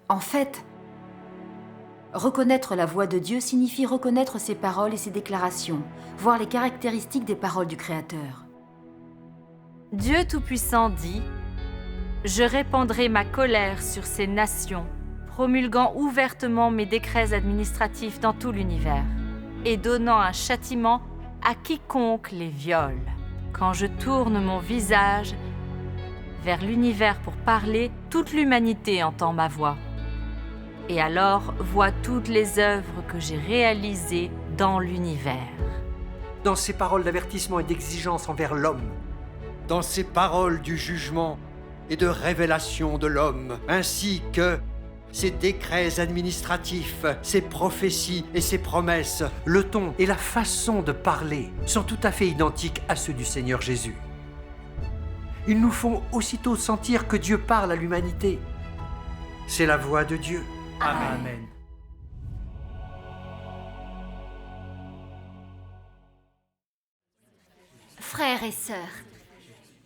En fait, reconnaître la voix de Dieu signifie reconnaître ses paroles et ses déclarations, voir les caractéristiques des paroles du Créateur. Dieu Tout-Puissant dit « Je répandrai ma colère sur ces nations, promulguant ouvertement mes décrets administratifs dans tout l'univers, et donnant un châtiment à quiconque les viole. Quand je tourne mon visage vers l'univers pour parler, toute l'humanité entend ma voix. Et alors voit toutes les œuvres que j'ai réalisées dans l'univers. » Dans ses paroles d'avertissement et d'exigence envers l'homme, dans ses paroles du jugement et de révélation de l'homme, ainsi que ses décrets administratifs, ses prophéties et ses promesses, le ton et la façon de parler sont tout à fait identiques à ceux du Seigneur Jésus. Ils nous font aussitôt sentir que Dieu parle à l'humanité. C'est la voix de Dieu. Amen. Frères et sœurs,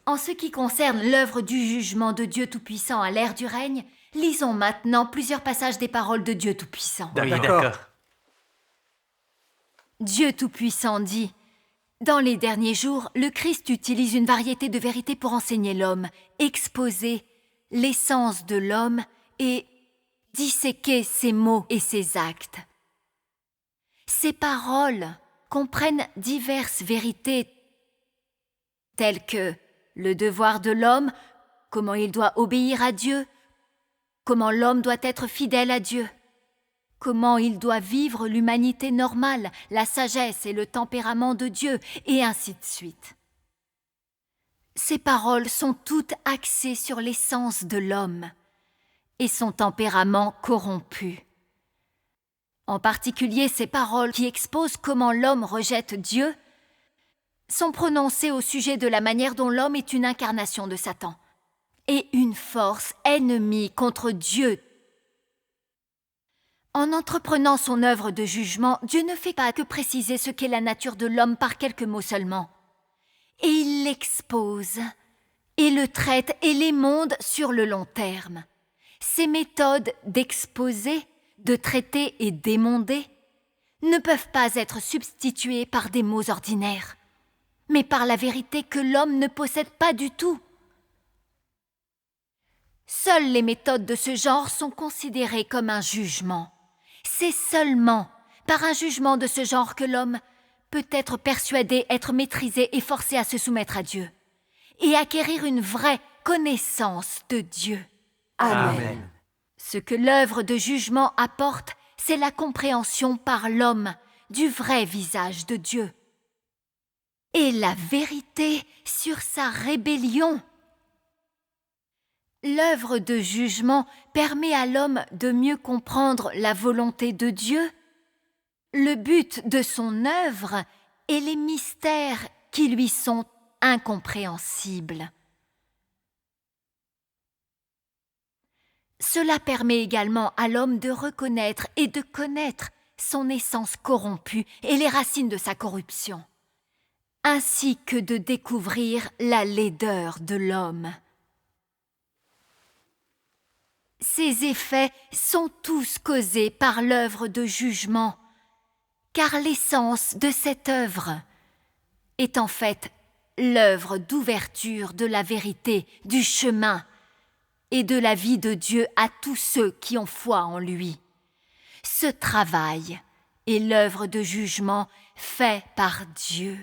en ce qui concerne l'œuvre du jugement de Dieu Tout-Puissant à l'ère du règne, lisons maintenant plusieurs passages des paroles de Dieu Tout-Puissant. Oui, d'accord. Dieu Tout-Puissant dit « Dans les derniers jours, le Christ utilise une variété de vérités pour enseigner l'homme, exposer l'essence de l'homme et disséquer ses mots et ses actes. Ces paroles comprennent diverses vérités telles que le devoir de l'homme, comment il doit obéir à Dieu, comment l'homme doit être fidèle à Dieu, comment il doit vivre l'humanité normale, la sagesse et le tempérament de Dieu, et ainsi de suite. Ces paroles sont toutes axées sur l'essence de l'homme et son tempérament corrompu. En particulier, ces paroles qui exposent comment l'homme rejette Dieu sont prononcées au sujet de la manière dont l'homme est une incarnation de Satan et une force ennemie contre Dieu. En entreprenant son œuvre de jugement, Dieu ne fait pas que préciser ce qu'est la nature de l'homme par quelques mots seulement. Et il l'expose, et le traite et l'émonde sur le long terme. Ces méthodes d'exposer, de traiter et d'émonder ne peuvent pas être substituées par des mots ordinaires, mais par la vérité que l'homme ne possède pas du tout. Seules les méthodes de ce genre sont considérées comme un jugement. C'est seulement par un jugement de ce genre que l'homme peut être persuadé, être maîtrisé et forcé à se soumettre à Dieu et acquérir une vraie connaissance de Dieu. Amen. Ce que l'œuvre de jugement apporte, c'est la compréhension par l'homme du vrai visage de Dieu et la vérité sur sa rébellion. L'œuvre de jugement permet à l'homme de mieux comprendre la volonté de Dieu, le but de son œuvre et les mystères qui lui sont incompréhensibles. Cela permet également à l'homme de reconnaître et de connaître son essence corrompue et les racines de sa corruption, ainsi que de découvrir la laideur de l'homme. Ces effets sont tous causés par l'œuvre de jugement, car l'essence de cette œuvre est en fait l'œuvre d'ouverture de la vérité, du chemin et de la vie de Dieu à tous ceux qui ont foi en lui. Ce travail est l'œuvre de jugement fait par Dieu.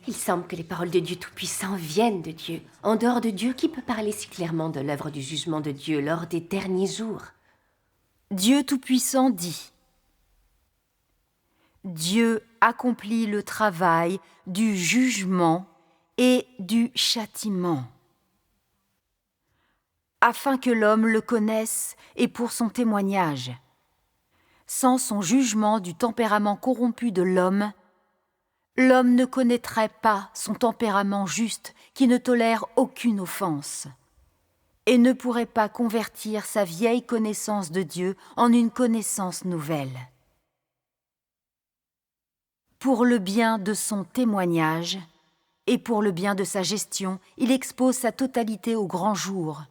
Il semble que les paroles de Dieu Tout-Puissant viennent de Dieu. En dehors de Dieu, qui peut parler si clairement de l'œuvre du jugement de Dieu lors des derniers jours? Dieu Tout-Puissant dit « Dieu accomplit le travail du jugement et du châtiment, afin que l'homme le connaisse et pour son témoignage. Sans son jugement du tempérament corrompu de l'homme ne connaîtrait pas son tempérament juste qui ne tolère aucune offense et ne pourrait pas convertir sa vieille connaissance de Dieu en une connaissance nouvelle. Pour le bien de son témoignage et pour le bien de sa gestion, il expose sa totalité au grand jour,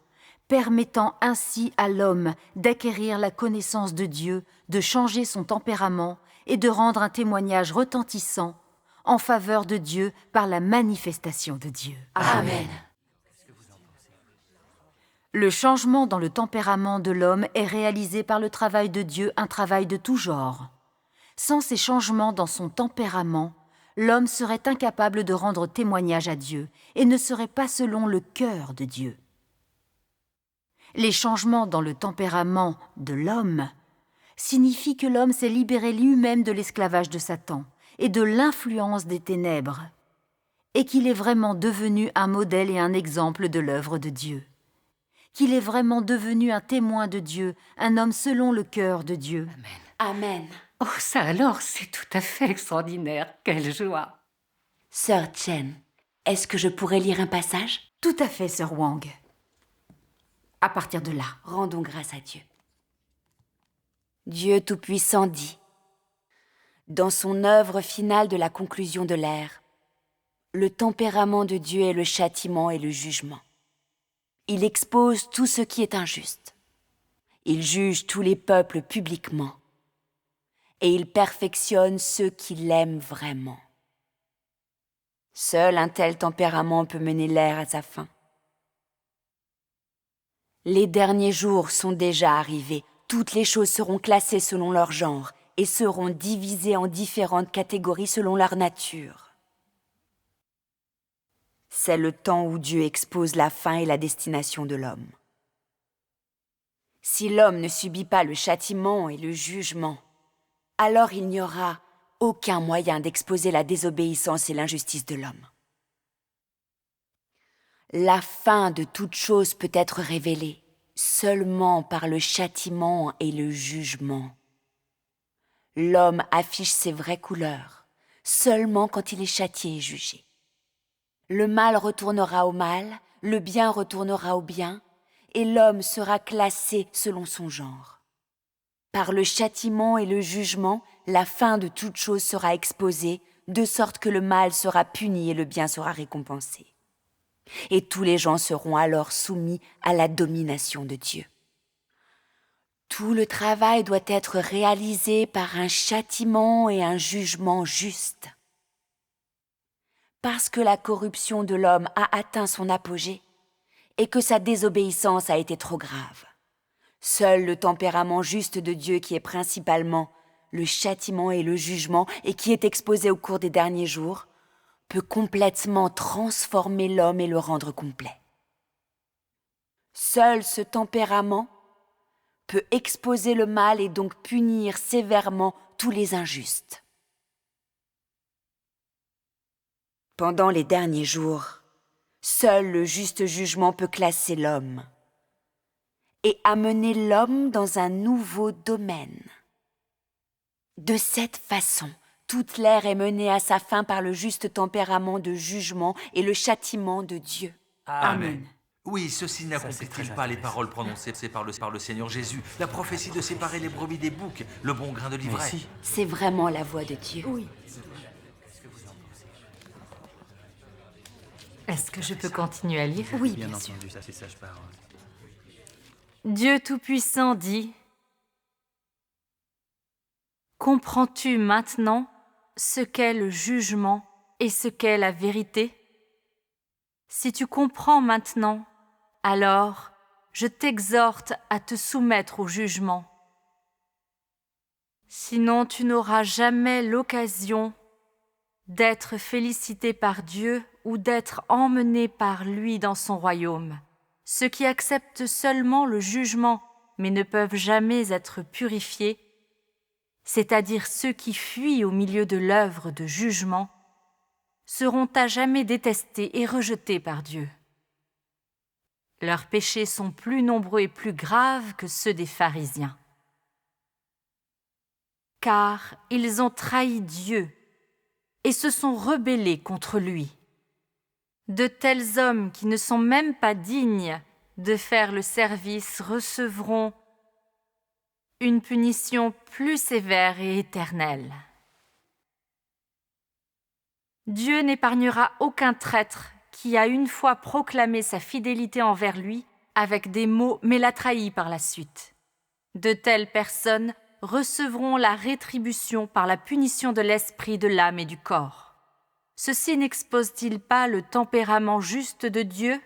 permettant ainsi à l'homme d'acquérir la connaissance de Dieu, de changer son tempérament et de rendre un témoignage retentissant en faveur de Dieu par la manifestation de Dieu. Amen. Le changement dans le tempérament de l'homme est réalisé par le travail de Dieu, un travail de tout genre. Sans ces changements dans son tempérament, l'homme serait incapable de rendre témoignage à Dieu et ne serait pas selon le cœur de Dieu. Les changements dans le tempérament de l'homme signifient que l'homme s'est libéré lui-même de l'esclavage de Satan et de l'influence des ténèbres, et qu'il est vraiment devenu un modèle et un exemple de l'œuvre de Dieu, qu'il est vraiment devenu un témoin de Dieu, un homme selon le cœur de Dieu. Amen. Oh, ça alors, c'est tout à fait extraordinaire. Quelle joie! Sœur Chen, est-ce que je pourrais lire un passage? Tout à fait, sœur Wang. À partir de là, Rendons grâce à Dieu. Dieu Tout-Puissant dit, dans son œuvre finale de la conclusion de l'ère, le tempérament de Dieu est le châtiment et le jugement. Il expose tout ce qui est injuste. Il juge tous les peuples publiquement. Et il perfectionne ceux qui l'aiment vraiment. Seul un tel tempérament peut mener l'ère à sa fin. Les derniers jours sont déjà arrivés. Toutes les choses seront classées selon leur genre et seront divisées en différentes catégories selon leur nature. C'est le temps où Dieu expose la fin et la destination de l'homme. Si l'homme ne subit pas le châtiment et le jugement, alors il n'y aura aucun moyen d'exposer la désobéissance et l'injustice de l'homme. La fin de toute chose peut être révélée seulement par le châtiment et le jugement. L'homme affiche ses vraies couleurs seulement quand il est châtié et jugé. Le mal retournera au mal, le bien retournera au bien, et l'homme sera classé selon son genre. Par le châtiment et le jugement, la fin de toute chose sera exposée, de sorte que le mal sera puni et le bien sera récompensé. Et tous les gens seront alors soumis à la domination de Dieu. Tout le travail doit être réalisé par un châtiment et un jugement juste. Parce que la corruption de l'homme a atteint son apogée et que sa désobéissance a été trop grave. Seul le tempérament juste de Dieu, qui est principalement le châtiment et le jugement et qui est exposé au cours des derniers jours, peut complètement transformer l'homme et le rendre complet. Seul ce tempérament peut exposer le mal et donc punir sévèrement tous les injustes. Pendant les derniers jours, seul le juste jugement peut classer l'homme et amener l'homme dans un nouveau domaine. De cette façon, toute l'ère est menée à sa fin par le juste tempérament de jugement et le châtiment de Dieu. Amen. Oui, ceci n'accomplit-il pas les paroles prononcées par le Seigneur Jésus, la prophétie de séparer les brebis des boucs, le bon grain de l'ivraie? C'est vraiment la voix de Dieu. oui. Est-ce que je peux continuer à lire? Oui, bien sûr. entendu, ça c'est sage parole. Dieu Tout-Puissant dit: comprends-tu maintenant ce qu'est le jugement et ce qu'est la vérité? Si tu comprends maintenant, alors je t'exhorte à te soumettre au jugement. Sinon, tu n'auras jamais l'occasion d'être félicité par Dieu ou d'être emmené par lui dans son royaume. Ceux qui acceptent seulement le jugement, mais ne peuvent jamais être purifiés, c'est-à-dire ceux qui fuient au milieu de l'œuvre de jugement, seront à jamais détestés et rejetés par Dieu. Leurs péchés sont plus nombreux et plus graves que ceux des pharisiens. Car ils ont trahi Dieu et se sont rebellés contre lui. De tels hommes qui ne sont même pas dignes de faire le service recevront une punition plus sévère et éternelle. Dieu n'épargnera aucun traître qui a une fois proclamé sa fidélité envers lui avec des mots mais l'a trahi par la suite. De telles personnes recevront la rétribution par la punition de l'esprit, de l'âme et du corps. Ceci n'expose-t-il pas le tempérament juste de Dieu ?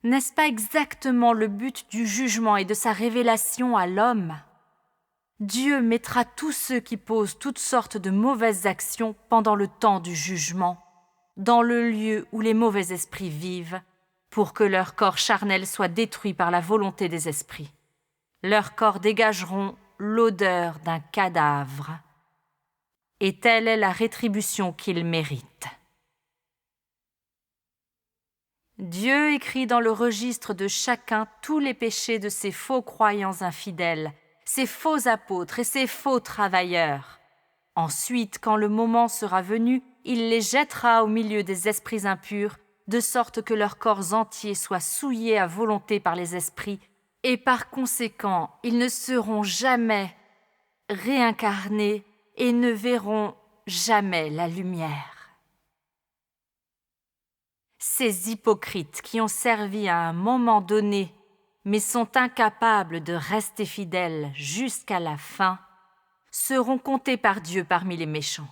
N'est-ce pas exactement le but du jugement et de sa révélation à l'homme ? Dieu mettra tous ceux qui posent toutes sortes de mauvaises actions pendant le temps du jugement, dans le lieu où les mauvais esprits vivent, pour que leur corps charnel soit détruit par la volonté des esprits. Leurs corps dégageront l'odeur d'un cadavre, et telle est la rétribution qu'ils méritent. Dieu écrit dans le registre de chacun tous les péchés de ces faux croyants infidèles, ces faux apôtres et ces faux travailleurs. Ensuite, quand le moment sera venu, il les jettera au milieu des esprits impurs, de sorte que leurs corps entiers soient souillés à volonté par les esprits, et par conséquent, ils ne seront jamais réincarnés et ne verront jamais la lumière. Ces hypocrites qui ont servi à un moment donné, mais sont incapables de rester fidèles jusqu'à la fin, seront comptés par Dieu parmi les méchants,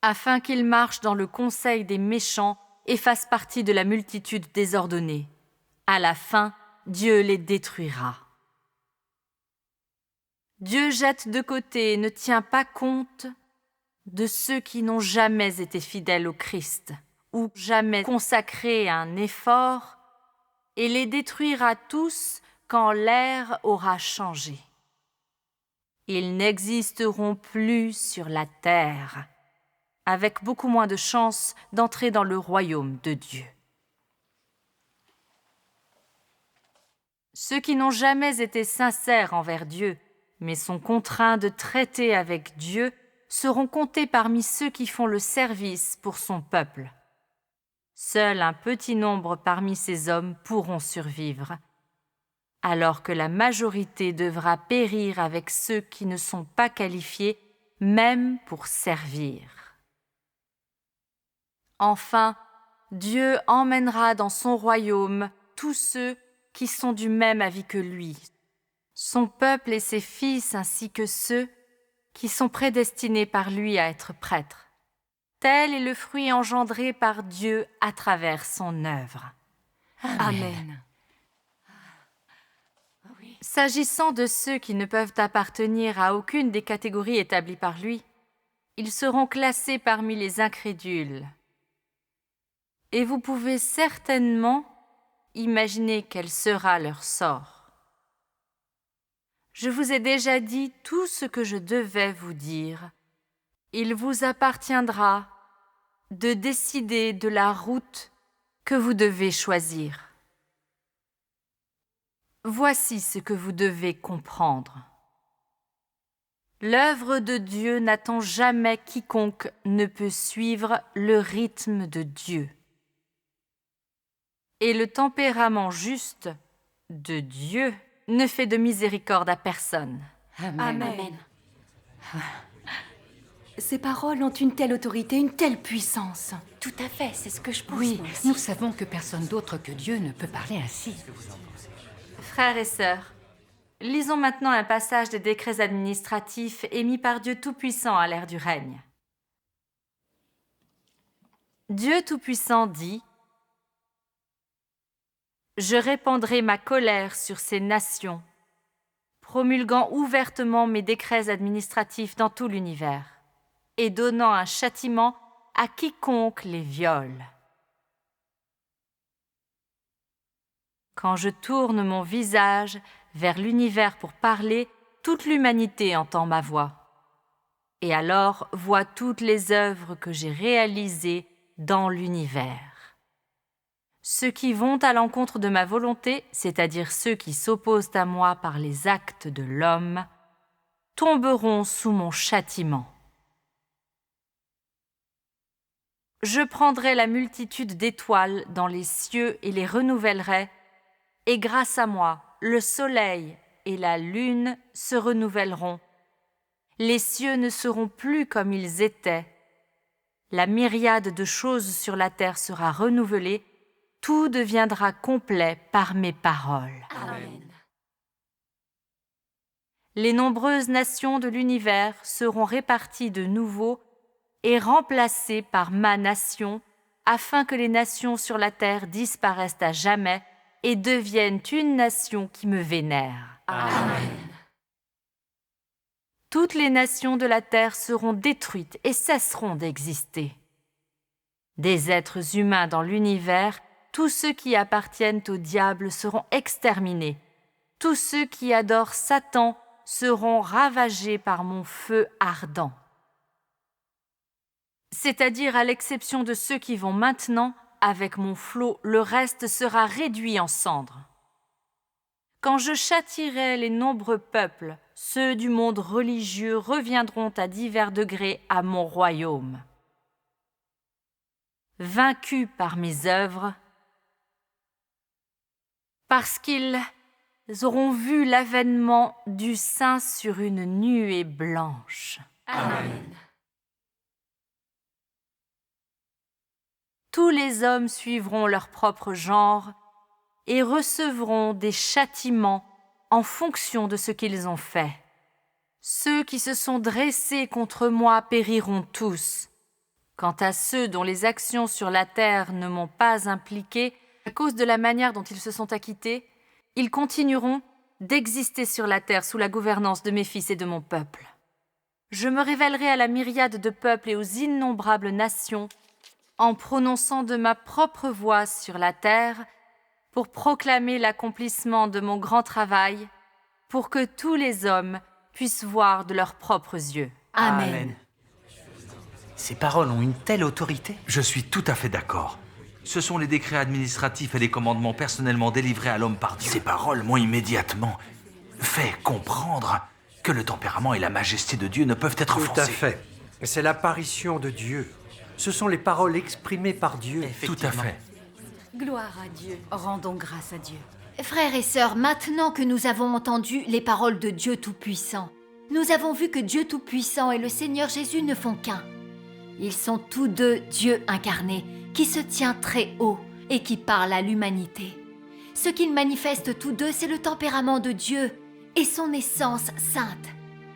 afin qu'ils marchent dans le conseil des méchants et fassent partie de la multitude désordonnée. À la fin, Dieu les détruira. Dieu jette de côté et ne tient pas compte de ceux qui n'ont jamais été fidèles au Christ ou jamais consacré un effort, et les détruira tous quand l'ère aura changé. Ils n'existeront plus sur la terre, avec beaucoup moins de chances d'entrer dans le royaume de Dieu. Ceux qui n'ont jamais été sincères envers Dieu, mais sont contraints de traiter avec Dieu, seront comptés parmi ceux qui font le service pour son peuple. Seul un petit nombre parmi ces hommes pourront survivre, alors que la majorité devra périr avec ceux qui ne sont pas qualifiés, même pour servir. Enfin, Dieu emmènera dans son royaume tous ceux qui sont du même avis que lui, son peuple et ses fils ainsi que ceux qui sont prédestinés par lui à être prêtres. Tel est le fruit engendré par Dieu à travers son œuvre. Amen. S'agissant de ceux qui ne peuvent appartenir à aucune des catégories établies par lui, ils seront classés parmi les incrédules. Et vous pouvez certainement imaginer quel sera leur sort. Je vous ai déjà dit tout ce que je devais vous dire. Il vous appartiendra de décider de la route que vous devez choisir. Voici ce que vous devez comprendre. L'œuvre de Dieu n'attend jamais quiconque ne peut suivre le rythme de Dieu. Et le tempérament juste de Dieu ne fait de miséricorde à personne. Amen. Amen. Ces paroles ont une telle autorité, une telle puissance. Tout à fait, c'est ce que je pense. Oui, moi aussi. nous savons que personne d'autre que Dieu ne peut parler ainsi. Frères et sœurs, lisons maintenant un passage des décrets administratifs émis par Dieu Tout-Puissant à l'ère du règne. Dieu Tout-Puissant dit : « Je répandrai ma colère sur ces nations, promulguant ouvertement mes décrets administratifs dans tout l'univers, et donnant un châtiment à quiconque les viole. Quand je tourne mon visage vers l'univers pour parler, toute l'humanité entend ma voix, et alors voit toutes les œuvres que j'ai réalisées dans l'univers. Ceux qui vont à l'encontre de ma volonté, c'est-à-dire ceux qui s'opposent à moi par les actes de l'homme, tomberont sous mon châtiment. Je prendrai la multitude d'étoiles dans les cieux et les renouvellerai, et grâce à moi, le soleil et la lune se renouvelleront. Les cieux ne seront plus comme ils étaient. La myriade de choses sur la terre sera renouvelée, tout deviendra complet par mes paroles. Amen. Les nombreuses nations de l'univers seront réparties de nouveau et remplacées par ma nation, afin que les nations sur la terre disparaissent à jamais et deviennent une nation qui me vénère. Amen. Toutes les nations de la terre seront détruites et cesseront d'exister. Des êtres humains dans l'univers, tous ceux qui appartiennent au diable seront exterminés. Tous ceux qui adorent Satan seront ravagés par mon feu ardent. C'est-à-dire à l'exception de ceux qui vont maintenant, avec mon flot, le reste sera réduit en cendres. Quand je châtierai les nombreux peuples, ceux du monde religieux reviendront à divers degrés à mon royaume. Vaincus par mes œuvres, parce qu'ils auront vu l'avènement du Saint sur une nuée blanche. Amen. Tous les hommes suivront leur propre genre et recevront des châtiments en fonction de ce qu'ils ont fait. Ceux qui se sont dressés contre moi périront tous. Quant à ceux dont les actions sur la terre ne m'ont pas impliqué, à cause de la manière dont ils se sont acquittés, ils continueront d'exister sur la terre sous la gouvernance de mes fils et de mon peuple. Je me révélerai à la myriade de peuples et aux innombrables nations en prononçant de ma propre voix sur la terre pour proclamer l'accomplissement de mon grand travail, pour que tous les hommes puissent voir de leurs propres yeux. Amen. Ces paroles ont une telle autorité. Je suis tout à fait d'accord. Ce sont les décrets administratifs et les commandements personnellement délivrés à l'homme par Dieu. Ces paroles m'ont immédiatement fait comprendre que le tempérament et la majesté de Dieu ne peuvent être Tout offensés. à fait. C'est l'apparition de Dieu. Ce sont les paroles exprimées par Dieu. Tout à fait. Gloire à Dieu. Rendons grâce à Dieu. Frères et sœurs, maintenant que nous avons entendu les paroles de Dieu Tout-Puissant, nous avons vu que Dieu Tout-Puissant et le Seigneur Jésus ne font qu'un. Ils sont tous deux Dieu incarné, qui se tient très haut et qui parle à l'humanité. Ce qu'ils manifestent tous deux, c'est le tempérament de Dieu et son essence sainte.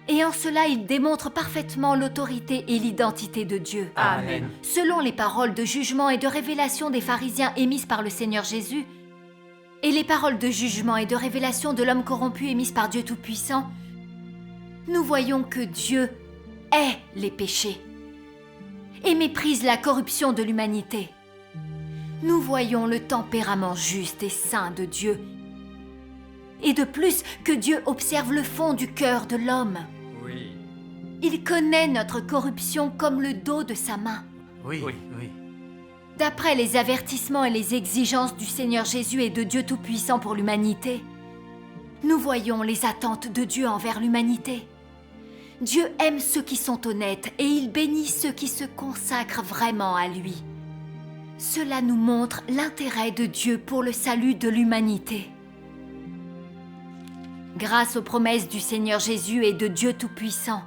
Et en cela, ils démontrent parfaitement l'autorité et l'identité de Dieu. Amen. Selon les paroles de jugement et de révélation des pharisiens émises par le Seigneur Jésus, et les paroles de jugement et de révélation de l'homme corrompu émises par Dieu Tout-Puissant, nous voyons que Dieu hait les péchés et méprise la corruption de l'humanité. Nous voyons le tempérament juste et saint de Dieu, et de plus que Dieu observe le fond du cœur de l'homme. Oui. Il connaît notre corruption comme le dos de sa main. Oui. D'après les avertissements et les exigences du Seigneur Jésus et de Dieu Tout-Puissant pour l'humanité, nous voyons les attentes de Dieu envers l'humanité. Dieu aime ceux qui sont honnêtes et il bénit ceux qui se consacrent vraiment à lui. Cela nous montre l'intérêt de Dieu pour le salut de l'humanité. Grâce aux promesses du Seigneur Jésus et de Dieu Tout-Puissant,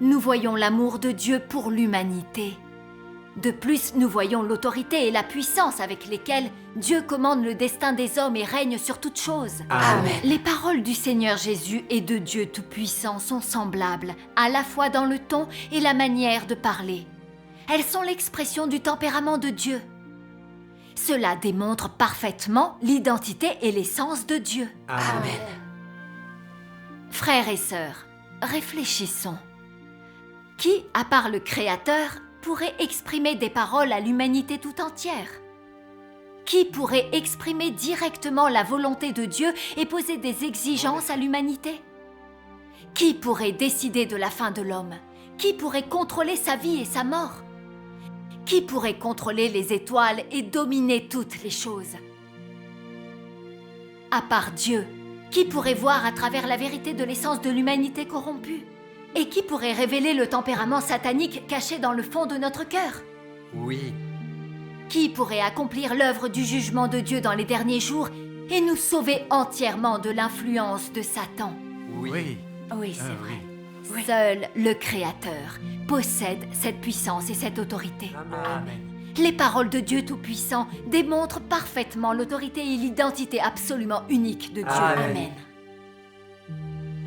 nous voyons l'amour de Dieu pour l'humanité. De plus, nous voyons l'autorité et la puissance avec lesquelles Dieu commande le destin des hommes et règne sur toutes choses. Amen. Les paroles du Seigneur Jésus et de Dieu Tout-Puissant sont semblables, à la fois dans le ton et la manière de parler. Elles sont l'expression du tempérament de Dieu. Cela démontre parfaitement l'identité et l'essence de Dieu. Amen. Frères et sœurs, réfléchissons. Qui, à part le Créateur, pourrait exprimer des paroles à l'humanité tout entière? Qui pourrait exprimer directement la volonté de Dieu et poser des exigences à l'humanité? Qui pourrait décider de la fin de l'homme? Qui pourrait contrôler sa vie et sa mort? Qui pourrait contrôler les étoiles et dominer toutes les choses? À part Dieu, qui pourrait voir à travers la vérité de l'essence de l'humanité corrompue? Et qui pourrait révéler le tempérament satanique caché dans le fond de notre cœur? Oui. Qui pourrait accomplir l'œuvre du jugement de Dieu dans les derniers jours et nous sauver entièrement de l'influence de Satan? Oui. Oui, c'est vrai. Seul le Créateur possède cette puissance et cette autorité. Amen. Les paroles de Dieu Tout-Puissant démontrent parfaitement l'autorité et l'identité absolument unique de Dieu. Amen.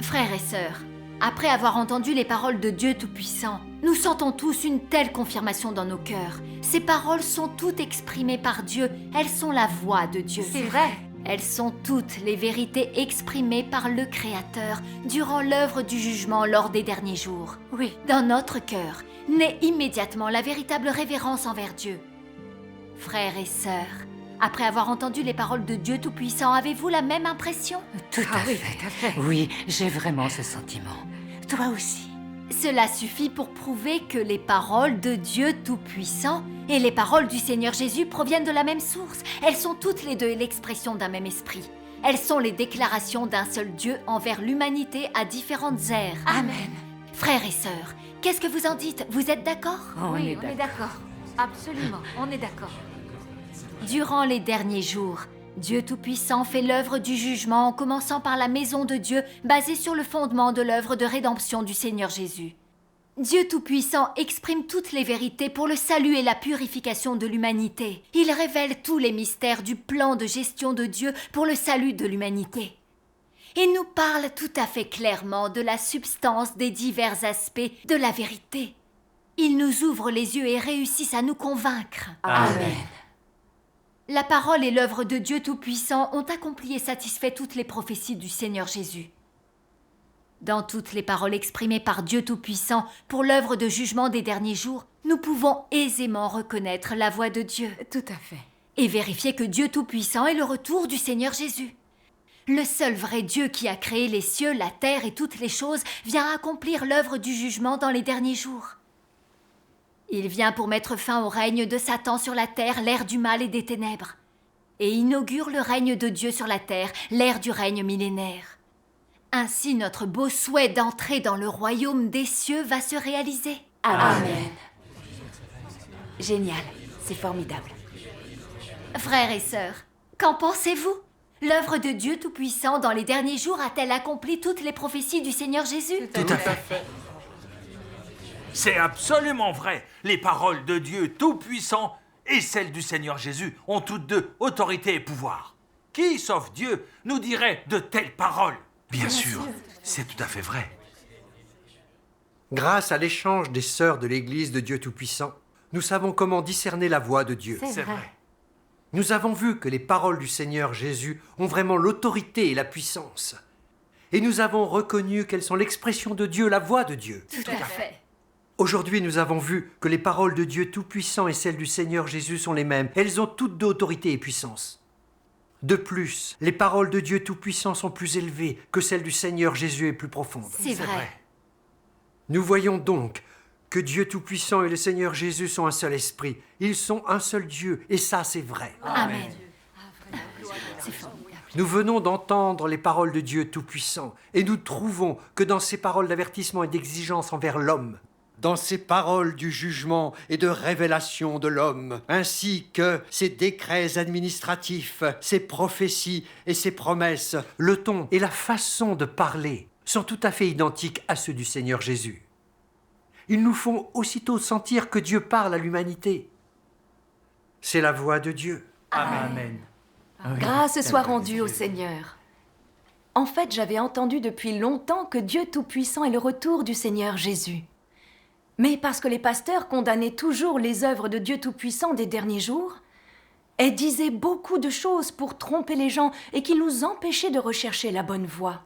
Frères et sœurs, après avoir entendu les paroles de Dieu Tout-Puissant, nous sentons tous une telle confirmation dans nos cœurs. Ces paroles sont toutes exprimées par Dieu, elles sont la voix de Dieu. C'est vrai. Elles sont toutes les vérités exprimées par le Créateur durant l'œuvre du jugement lors des derniers jours. Oui. Dans notre cœur, naît immédiatement la véritable révérence envers Dieu. Frères et sœurs, après avoir entendu les paroles de Dieu Tout-Puissant, avez-vous la même impression? Tout à fait. Oui, j'ai vraiment ce sentiment. Toi aussi. Cela suffit pour prouver que les paroles de Dieu Tout-Puissant et les paroles du Seigneur Jésus proviennent de la même source. Elles sont toutes les deux l'expression d'un même esprit. Elles sont les déclarations d'un seul Dieu envers l'humanité à différentes ères. Amen. Frères et sœurs, qu'est-ce que vous en dites? Vous êtes d'accord? On Oui, est on est d'accord. d'accord. Absolument, on est d'accord. Durant les derniers jours, Dieu Tout-Puissant fait l'œuvre du jugement en commençant par la maison de Dieu basée sur le fondement de l'œuvre de rédemption du Seigneur Jésus. Dieu Tout-Puissant exprime toutes les vérités pour le salut et la purification de l'humanité. Il révèle tous les mystères du plan de gestion de Dieu pour le salut de l'humanité. Il nous parle tout à fait clairement de la substance des divers aspects de la vérité. Il nous ouvre les yeux et réussissent à nous convaincre. Amen. La parole et l'œuvre de Dieu Tout-Puissant ont accompli et satisfait toutes les prophéties du Seigneur Jésus. Dans toutes les paroles exprimées par Dieu Tout-Puissant pour l'œuvre de jugement des derniers jours, nous pouvons aisément reconnaître la voix de Dieu. Tout à fait. Et vérifier que Dieu Tout-Puissant est le retour du Seigneur Jésus. Le seul vrai Dieu qui a créé les cieux, la terre et toutes les choses vient accomplir l'œuvre du jugement dans les derniers jours. Il vient pour mettre fin au règne de Satan sur la terre, l'ère du mal et des ténèbres, et inaugure le règne de Dieu sur la terre, l'ère du règne millénaire. Ainsi, notre beau souhait d'entrer dans le royaume des cieux va se réaliser. Amen. Génial, c'est formidable. Frères et sœurs, qu'en pensez-vous? L'œuvre de Dieu Tout-Puissant dans les derniers jours a-t-elle accompli toutes les prophéties du Seigneur Jésus? Tout à fait. C'est absolument vrai. Les paroles de Dieu Tout-Puissant et celles du Seigneur Jésus ont toutes deux autorité et pouvoir. Qui, sauf Dieu, nous dirait de telles paroles? Bien sûr, c'est tout à fait vrai. Grâce à l'échange des sœurs de l'Église de Dieu Tout-Puissant, nous savons comment discerner la voix de Dieu. C'est vrai. Nous avons vu que les paroles du Seigneur Jésus ont vraiment l'autorité et la puissance. Et nous avons reconnu qu'elles sont l'expression de Dieu, la voix de Dieu. Tout à fait. Aujourd'hui, nous avons vu que les paroles de Dieu Tout-Puissant et celles du Seigneur Jésus sont les mêmes. Elles ont toutes deux autorité et puissance. De plus, les paroles de Dieu Tout-Puissant sont plus élevées que celles du Seigneur Jésus et plus profondes. C'est vrai. Nous voyons donc que Dieu Tout-Puissant et le Seigneur Jésus sont un seul esprit. Ils sont un seul Dieu, et ça, c'est vrai. Amen. C'est formidable. Nous venons d'entendre les paroles de Dieu Tout-Puissant, et nous trouvons que dans ces paroles d'avertissement et d'exigence envers l'homme, dans ces paroles du jugement et de révélation de l'homme, ainsi que ses décrets administratifs, ses prophéties et ses promesses, le ton et la façon de parler sont tout à fait identiques à ceux du Seigneur Jésus. Ils nous font aussitôt sentir que Dieu parle à l'humanité. C'est la voix de Dieu. Amen. Grâce soit rendue au Seigneur. En fait, j'avais entendu depuis longtemps que Dieu Tout-Puissant est le retour du Seigneur Jésus. Mais parce que les pasteurs condamnaient toujours les œuvres de Dieu Tout-Puissant des derniers jours, et disaient beaucoup de choses pour tromper les gens et qui nous empêchaient de rechercher la bonne voie.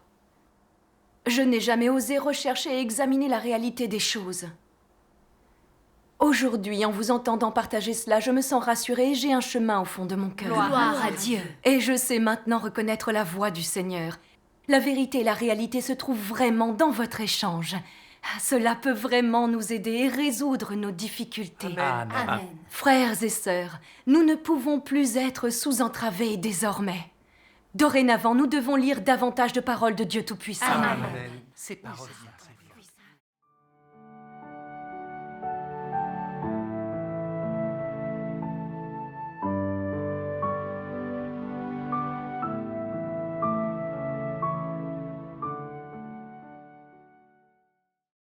Je n'ai jamais osé rechercher et examiner la réalité des choses. Aujourd'hui, en vous entendant partager cela, je me sens rassurée et j'ai un chemin au fond de mon cœur. Gloire à Dieu. Et je sais maintenant reconnaître la voix du Seigneur. La vérité et la réalité se trouvent vraiment dans votre échange. Cela peut vraiment nous aider et résoudre nos difficultés. Amen. Frères et sœurs, nous ne pouvons plus être sous-entravés désormais. Dorénavant, nous devons lire davantage de paroles de Dieu Tout-Puissant. Amen. Ces paroles sont très